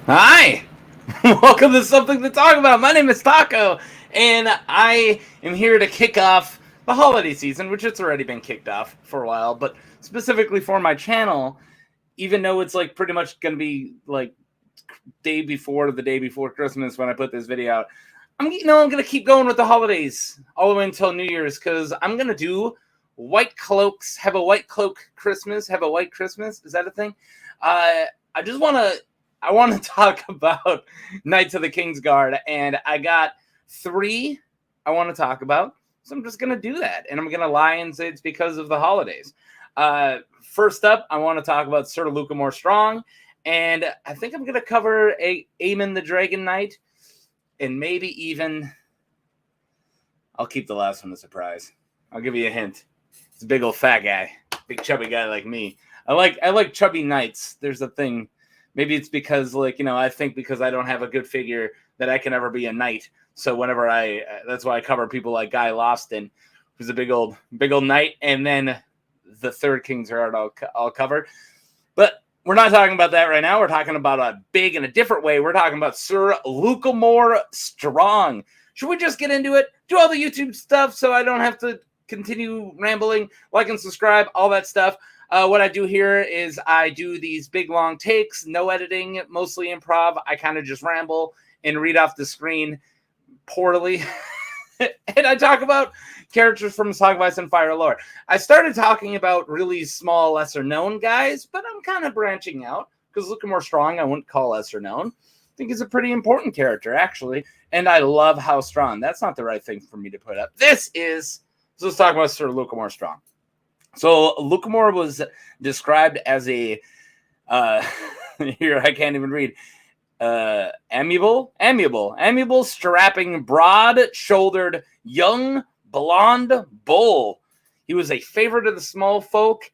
Hi! Welcome to Something to Talk About. My name is Taco, and I am here to kick off the holiday season, which it's already been kicked off for a while, but specifically for my channel, even though it's like pretty much going to be like the day before Christmas when I put this video out, I'm going to keep going with the holidays all the way until New Year's because I'm going to do White Cloaks, have a White Cloak Christmas, have a White Christmas. Is that a thing? I want to talk about Knights of the Kingsguard, and I got 3 I want to talk about. So I'm just going to do that, and I'm going to lie and say it's because of the holidays. First up, I want to talk about Sir Lucamore Strong, and I think I'm going to cover Aemon the Dragon Knight, and maybe even I'll keep the last one a surprise. I'll give you a hint. It's a big old fat guy, big chubby guy like me. I like chubby knights. There's a thing. Maybe it's because, I think because I don't have a good figure that I can ever be a knight. So whenever that's why I cover people like Guy Lofton, who's a big old knight, and then the third Kingsguard I'll cover. But we're not talking about that right now. We're talking about a big and a different way. We're talking about Sir Lucamore Strong. Should we just get into it? Do all the YouTube stuff so I don't have to continue rambling. Like and subscribe, all that stuff. What I do here is I do these big long takes, no editing, mostly improv. I kind of just ramble and read off the screen poorly. And I talk about characters from Song of Ice and Fire lore. I started talking about really small, lesser-known guys, but I'm kind of branching out because Lucamore Strong I wouldn't call lesser-known. I think he's a pretty important character, actually, and I love how strong. That's not the right thing for me to put up. So let's talk about Sir Lucamore Strong. So Lucamore was described as a here I can't even read amiable, strapping, broad-shouldered, young, blonde bull. He was a favorite of the small folk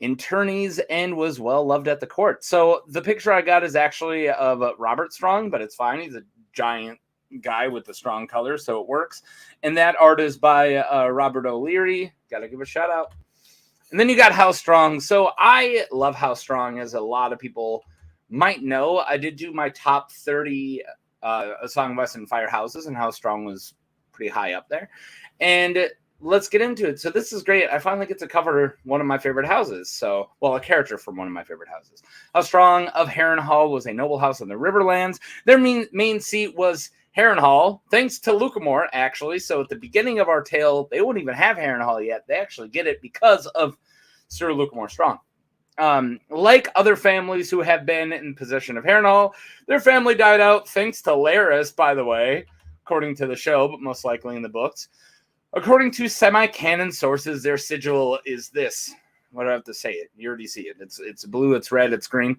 in tourneys and was well loved at the court. So the picture I got is actually of Robert Strong, but it's fine. He's a giant guy with the strong color, so it works. And that art is by Robert O'Leary. Got to give a shout out. And then you got How Strong. So I love How Strong, as a lot of people might know. I did do my top 30 A Song of Ice and Fire houses, and How Strong was pretty high up there. And let's get into it. So this is great. I finally get to cover one of my favorite houses. A character from one of my favorite houses. How Strong of Harrenhal was a noble house in the Riverlands. Their main seat was Harrenhal, thanks to Lucamore, actually. So at the beginning of our tale, they wouldn't even have Harrenhal yet. They actually get it because of Sir Lucamore Strong. Like other families who have been in possession of Harrenhal, their family died out thanks to Laris, by the way, according to the show, but most likely in the books. According to semi-canon sources, their sigil is this. What do I have to say? You already see it. It's blue, it's red, it's green.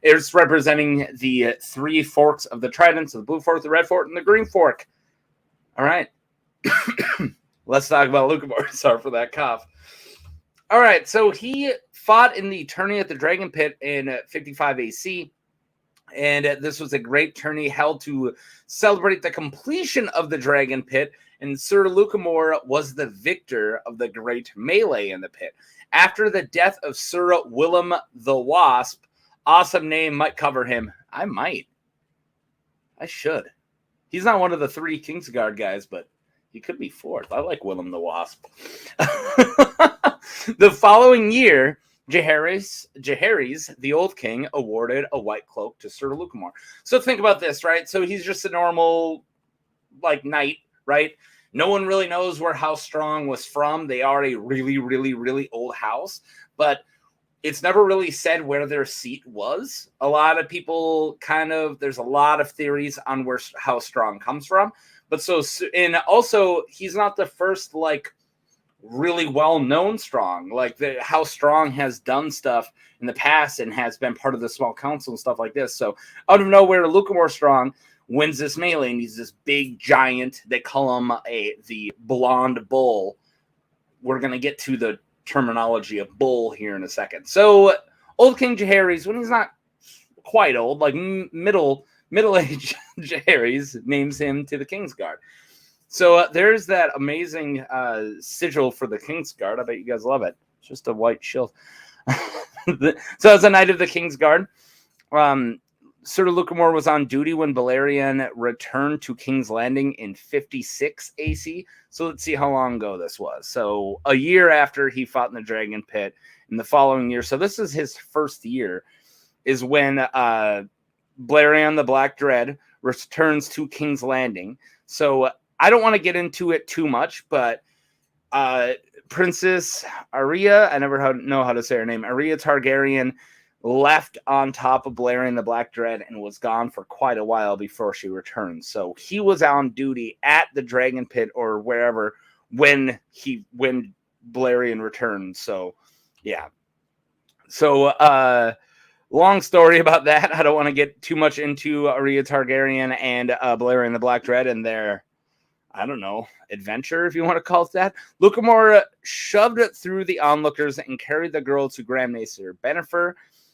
It's representing the 3 forks of the trident, so the blue fork, the red fork, and the green fork. All right. Let's talk about Lucamore. Sorry for that cough. All right, so he fought in the tourney at the Dragon Pit in 55 AC, and this was a great tourney held to celebrate the completion of the Dragon Pit, and Sir Lucamore was the victor of the great melee in the pit. After the death of Sir Willem the Wasp, awesome name, might cover him. I might. I should. He's not one of the 3 Kingsguard guys, but he could be 4th. I like Willem the Wasp. The following year, Jaehaerys, the Old King, awarded a white cloak to Sir Lucamore. So think about this, right? So he's just a normal, knight, right? No one really knows where How Strong was from. They are a really, really, really old house, but it's never really said where their seat was. A lot of people there's a lot of theories on where How Strong comes from. But and also, he's not the first, really well-known Strong. How Strong has done stuff in the past and has been part of the small council and stuff like this. So out of nowhere, Lucamore Strong wins this melee, and he's this big giant. They call him the blonde bull. We're going to get to the terminology of bull here in a second. So Old King Jaehaerys, when he's not quite old, middle-aged Jaehaerys, names him to the Kingsguard. So there's that amazing sigil for the Kingsguard. I bet you guys love it. It's just a white shield. So as a knight of the Kingsguard, Sir Lucamore was on duty when Balerion returned to King's Landing in 56 AC. So let's see how long ago this was. So a year after he fought in the Dragon Pit, in the following year. So this is his first year, is when Balerion the Black Dread returns to King's Landing. So I don't want to get into it too much, but Princess Arya, I never know how to say her name, Arya Targaryen, left on top of Balerion the Black Dread and was gone for quite a while before she returned. So he was on duty at the Dragon Pit or wherever when Balerion returned. So yeah. So long story about that. I don't want to get too much into Arya Targaryen and Balerion the Black Dread and their, I don't know, adventure, if you want to call it that. Lucamore shoved it through the onlookers and carried the girl to Grand Maester Benifer.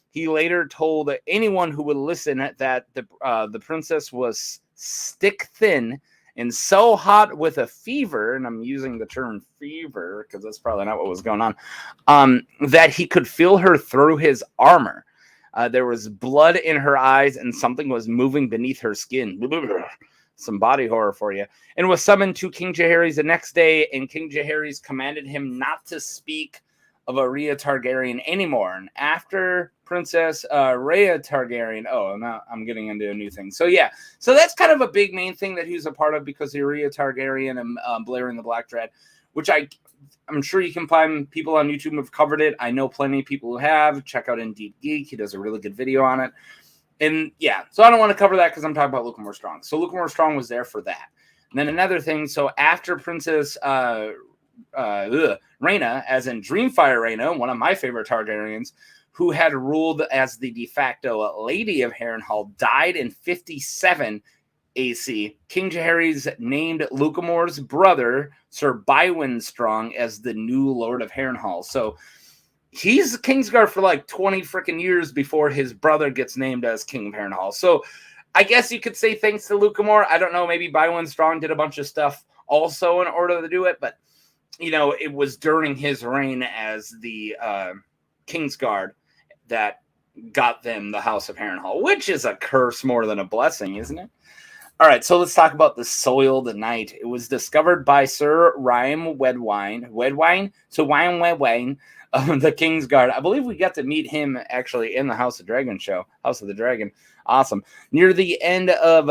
He later told anyone who would listen that the princess was stick thin and so hot with a fever, and I'm using the term fever because that's probably not what was going on, that he could feel her through his armor. There was blood in her eyes and something was moving beneath her skin. Some body horror for you. And was summoned to King Jaehaerys the next day, and King Jaehaerys commanded him not to speak of Arya Targaryen anymore. And after Princess Rhaea Targaryen, now I'm getting into a new thing. So yeah, so that's kind of a big main thing that he was a part of, because Arya Targaryen and Balerion the Black Dread, which I'm sure you can find people on YouTube who have covered it. I know plenty of people who have. Check out Indeed Geek. He does a really good video on it. And yeah, so I don't want to cover that because I'm talking about Lucamore Strong. So Lucamore Strong was there for that. And then another thing, so after Princess Rhaena, as in Dreamfire Rhaena, one of my favorite Targaryens, who had ruled as the de facto Lady of Harrenhal, died in 57 AC, King Jaehaerys named Lucamore's brother, Sir Bywin Strong, as the new Lord of Harrenhal. So he's Kingsguard for like 20 freaking years before his brother gets named as King of Harrenhal. So I guess you could say thanks to Lucamore. I don't know, maybe Bywin Strong did a bunch of stuff also in order to do it, but you know, it was during his reign as the Kingsguard that got them the House of Harrenhal, which is a curse more than a blessing, isn't it? All right, so let's talk about the Soiled Knight. It was discovered by Sir Rhyme Wedwine? So Wine Wedwine of the Kingsguard. I believe we got to meet him actually in the House of Dragon show. House of the Dragon. Awesome. Near the end of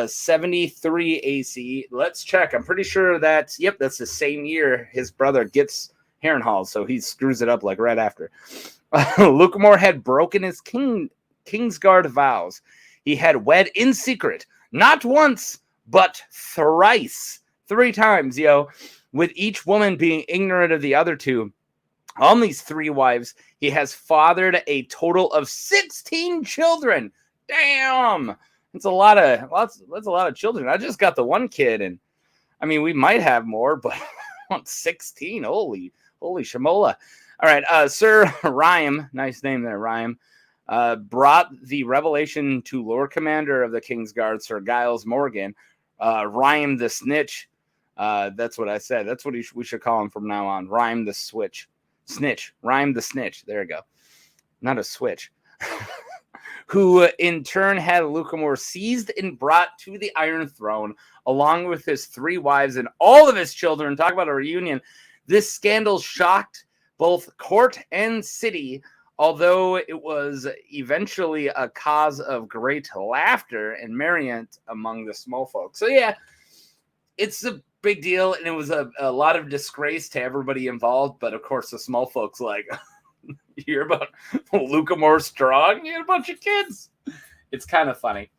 73 AC. Let's check. I'm pretty sure that's the same year his brother gets Harrenhal, so he screws it up like right after. Lucamore had broken his Kingsguard vows. He had wed in secret, not once, but thrice. 3 times, with each woman being ignorant of the other two. On these 3 wives, he has fathered a total of 16 children. Damn, that's a lot of children. I just got the 1 kid, and I mean, we might have more, but 16. Holy shamola. All right, Sir Rhyme, nice name there, Rhyme, brought the revelation to Lord Commander of the Kingsguard, Sir Giles Morgan. Rhyme the Snitch. That's what I said. That's what we should call him from now on. Rhyme the Snitch. Rhyme the Snitch. There you go. Not a switch. Who in turn had Lucamore seized and brought to the Iron Throne, along with his 3 wives and all of his children. Talk about a reunion. This scandal shocked both court and city, although it was eventually a cause of great laughter and merriment among the small folk. So yeah, it's a big deal, and it was a lot of disgrace to everybody involved. But of course, the small folks like, you hear about Lucamore Strong? You had a bunch of kids. It's kind of funny,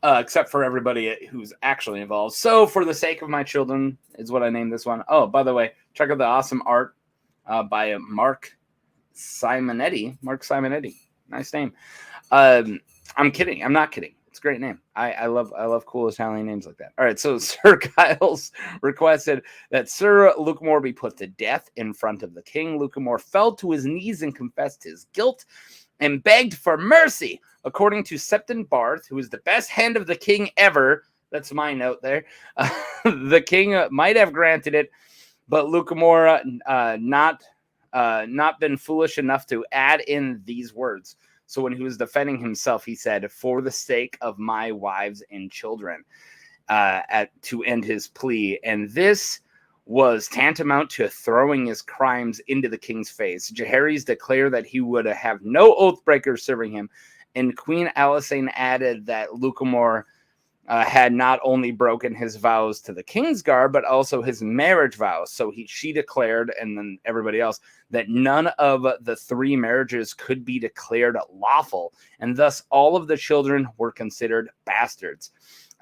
except for everybody who's actually involved. So for the sake of my children is what I named this one. Oh, by the way, check out the awesome art by Mark Simonetti. Nice name. I'm kidding. I'm not kidding. It's a great name. I love cool Italian names like that. All right, so Sir Giles requested that Sir Lucamore be put to death in front of the king. Lucamore fell to his knees and confessed his guilt and begged for mercy. According to Septon Barth, who is the best hand of the king ever, that's my note there, the king might have granted it, but Lucamore not been foolish enough to add in these words. So when he was defending himself, he said, "For the sake of my wives and children," to end his plea. And this was tantamount to throwing his crimes into the king's face. Jaehaerys declared that he would have no oathbreakers serving him, and Queen Alysanne added that Lucamore had not only broken his vows to the Kingsguard, but also his marriage vows. So she declared, and then everybody else, that none of the 3 marriages could be declared lawful, and thus all of the children were considered bastards.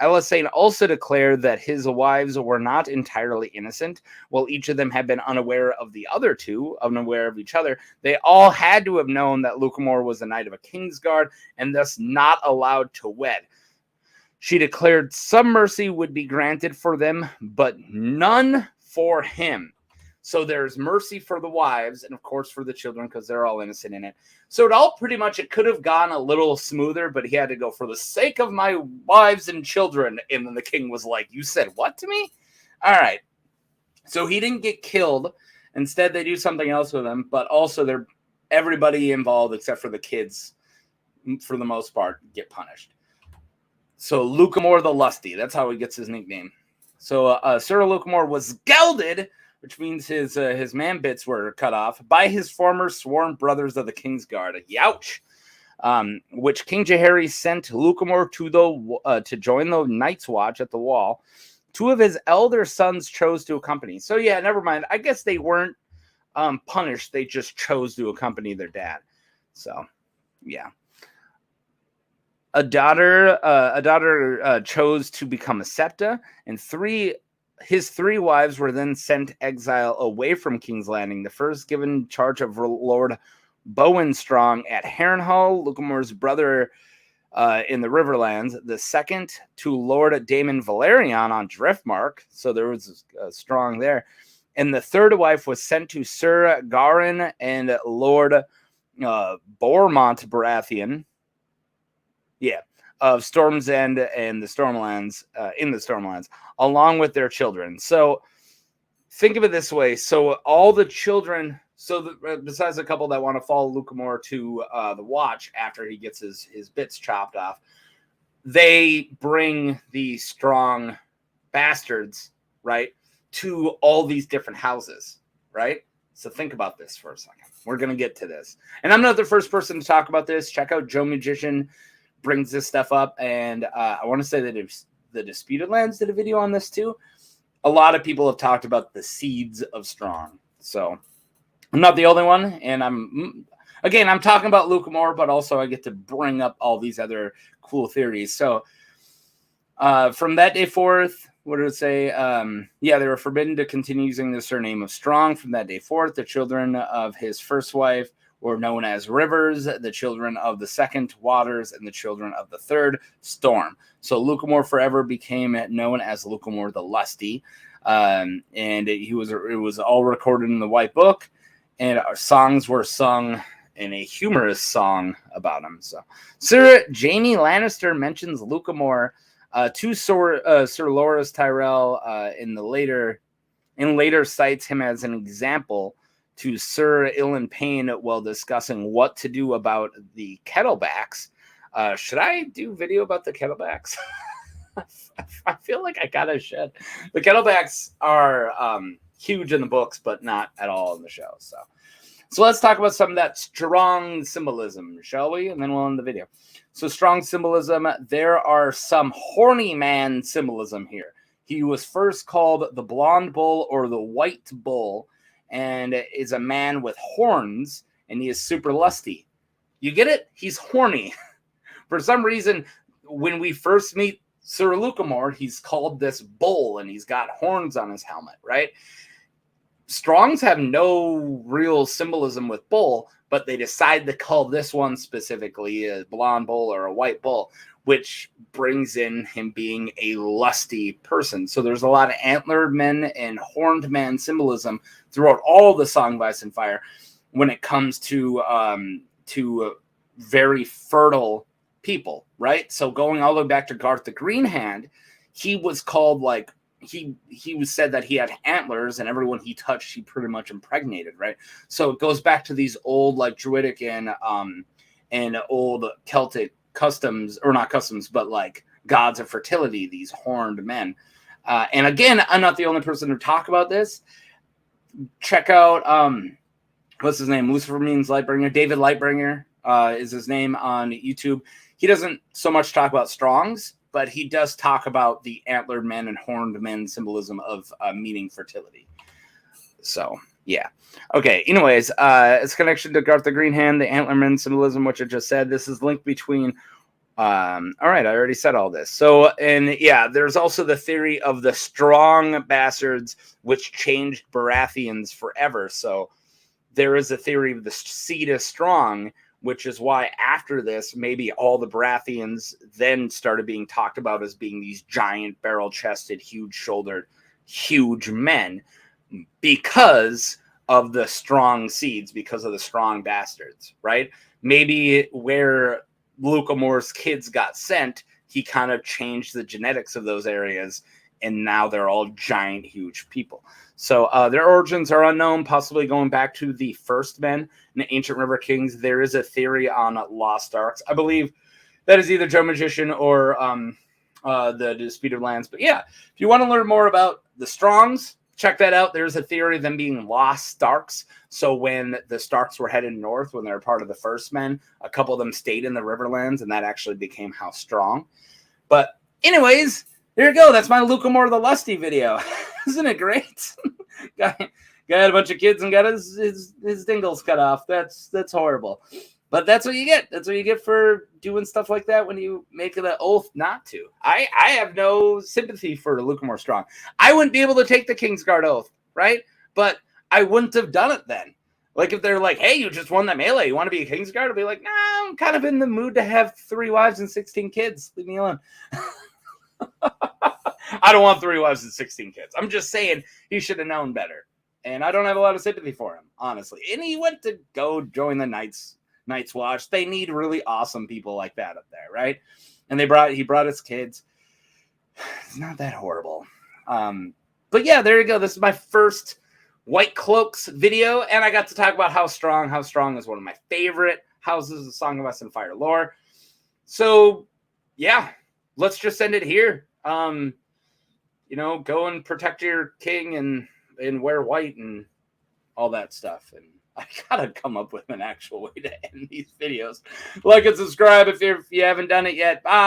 Alysanne also declared that his wives were not entirely innocent. While each of them had been unaware of the other 2, unaware of each other, they all had to have known that Lucamore was a knight of a Kingsguard, and thus not allowed to wed. She declared some mercy would be granted for them, but none for him. So there's mercy for the wives, and of course for the children, because they're all innocent in it. So it could have gone a little smoother, but he had to go, "For the sake of my wives and children." And then the king was like, "You said what to me?" All right. So he didn't get killed. Instead, they do something else with him, but also everybody involved, except for the kids, for the most part, get punished. So Lucamore the Lusty, that's how he gets his nickname. So Sir Lucamore was gelded, which means his man bits were cut off, by his former sworn brothers of the Kingsguard. Youch! Which King Jaehaerys sent Lucamore to join the Night's Watch at the Wall. 2 of his elder sons chose to accompany. So yeah, never mind. I guess they weren't punished. They just chose to accompany their dad. So yeah. A daughter chose to become a septa, and his 3 wives were then sent exile away from King's Landing. The first given charge of Lord Bout Strong at Harrenhal, Lucamore's brother in the Riverlands. The second to Lord Daemon Valerian on Driftmark, so there was a Strong there. And the third wife was sent to Sir Garin and Lord Bormont Baratheon. Yeah, of Storm's End and the Stormlands, in the Stormlands, along with their children. So think of it this way. So all the children, besides a couple that want to follow Lucamore to the Watch after he gets his bits chopped off, they bring the strong bastards, right, to all these different houses, right? So think about this for a second. We're going to get to this. And I'm not the first person to talk about this. Check out Joe Magician. Brings this stuff up, and I want to say that the Disputed Lands did a video on this too. A lot of people have talked about the seeds of Strong, so I'm not the only one. And I'm talking about Lucamore, but also I get to bring up all these other cool theories. So from that day forth, what did it say? They were forbidden to continue using the surname of Strong. From that day forth, the children of his first wife were known as Rivers, the children of the second, Waters, and the children of the third, Storm. So Lucamore forever became known as Lucamore the Lusty, and it was all recorded in the White Book, and our songs were sung in a humorous song about him. So Sir Jaime Lannister mentions Lucamore to Sir Loras Tyrell in later cites him as an example to Sir Ilan Payne while discussing what to do about the Kettlebacks. Should I do video about the Kettlebacks? I feel like I gotta should. The Kettlebacks are huge in the books, but not at all in the show. So let's talk about some of that strong symbolism, shall we? And then we'll end the video. So strong symbolism, there are some horny man symbolism here. He was first called the Blonde Bull or the White Bull, and is a man with horns, and he is super lusty. You get it? He's horny. For some reason, when we first meet Sir Lucamore, he's called this bull, and he's got horns on his helmet, right? Strongs have no real symbolism with bull, but they decide to call this one specifically a blonde bull or a white bull, which brings in him being a lusty person. So there's a lot of antlered men and horned men symbolism throughout all the Song of Ice and Fire when it comes to very fertile people, right? So going all the way back to Garth the Green Hand, he was called he was said that he had antlers, and everyone he touched, he pretty much impregnated, right? So it goes back to these old druidic and and old Celtic customs, or not customs, but like gods of fertility, these horned men. And again, I'm not the only person to talk about this. Check out, what's his name? Lucifer means Lightbringer. David Lightbringer is his name on YouTube. He doesn't so much talk about Strongs, but he does talk about the antlered men and horned men symbolism of meaning fertility. So, yeah. Okay, anyways, its connection to Garth the Green Hand, the antler men symbolism, which I just said. This is linked between... all right, I already said all this. So, and yeah, there's also the theory of the strong bastards, which changed Baratheons forever. So there is a theory of the seed is strong, which is why after this, maybe all the Baratheons then started being talked about as being these giant barrel-chested, huge-shouldered, huge men because of the strong seeds, because of the strong bastards, right? Maybe where Lucamore's kids got sent, he kind of changed the genetics of those areas, and now they're all giant, huge people. So their origins are unknown, possibly going back to the first men in the Ancient River Kings. There is a theory on Lost Arks. I believe that is either Joe Magician or the Disputed Lands. But yeah, if you want to learn more about the Strongs, check that out. There's a theory of them being lost Starks. So when the Starks were headed north, when they were part of the first men, a couple of them stayed in the Riverlands, and that actually became House Strong. But anyways, there you go. That's my Lucamore the Lusty video. Isn't it great? guy had a bunch of kids and got his dingles cut off. That's horrible. But that's what you get. That's what you get for doing stuff like that when you make an oath not to. I have no sympathy for Lucamore Strong. I wouldn't be able to take the Kingsguard oath, right? But I wouldn't have done it then. Like if they're like, hey, you just won that melee, you want to be a Kingsguard? I'd be like, nah, I'm kind of in the mood to have 3 wives and 16 kids. Leave me alone. I don't want 3 wives and 16 kids. I'm just saying he should have known better. And I don't have a lot of sympathy for him, honestly. And he went to go join the Night's Watch. They need really awesome people like that up there, right? And he brought his kids. It's not that horrible. But yeah, there you go. This is my first White Cloaks video, and I got to talk about House Strong. House Strong is one of my favorite houses of Song of Ice and Fire lore. So yeah, let's just end it here. Go and protect your king and wear white and all that stuff. And I gotta come up with an actual way to end these videos. Like and subscribe if you haven't done it yet. Bye.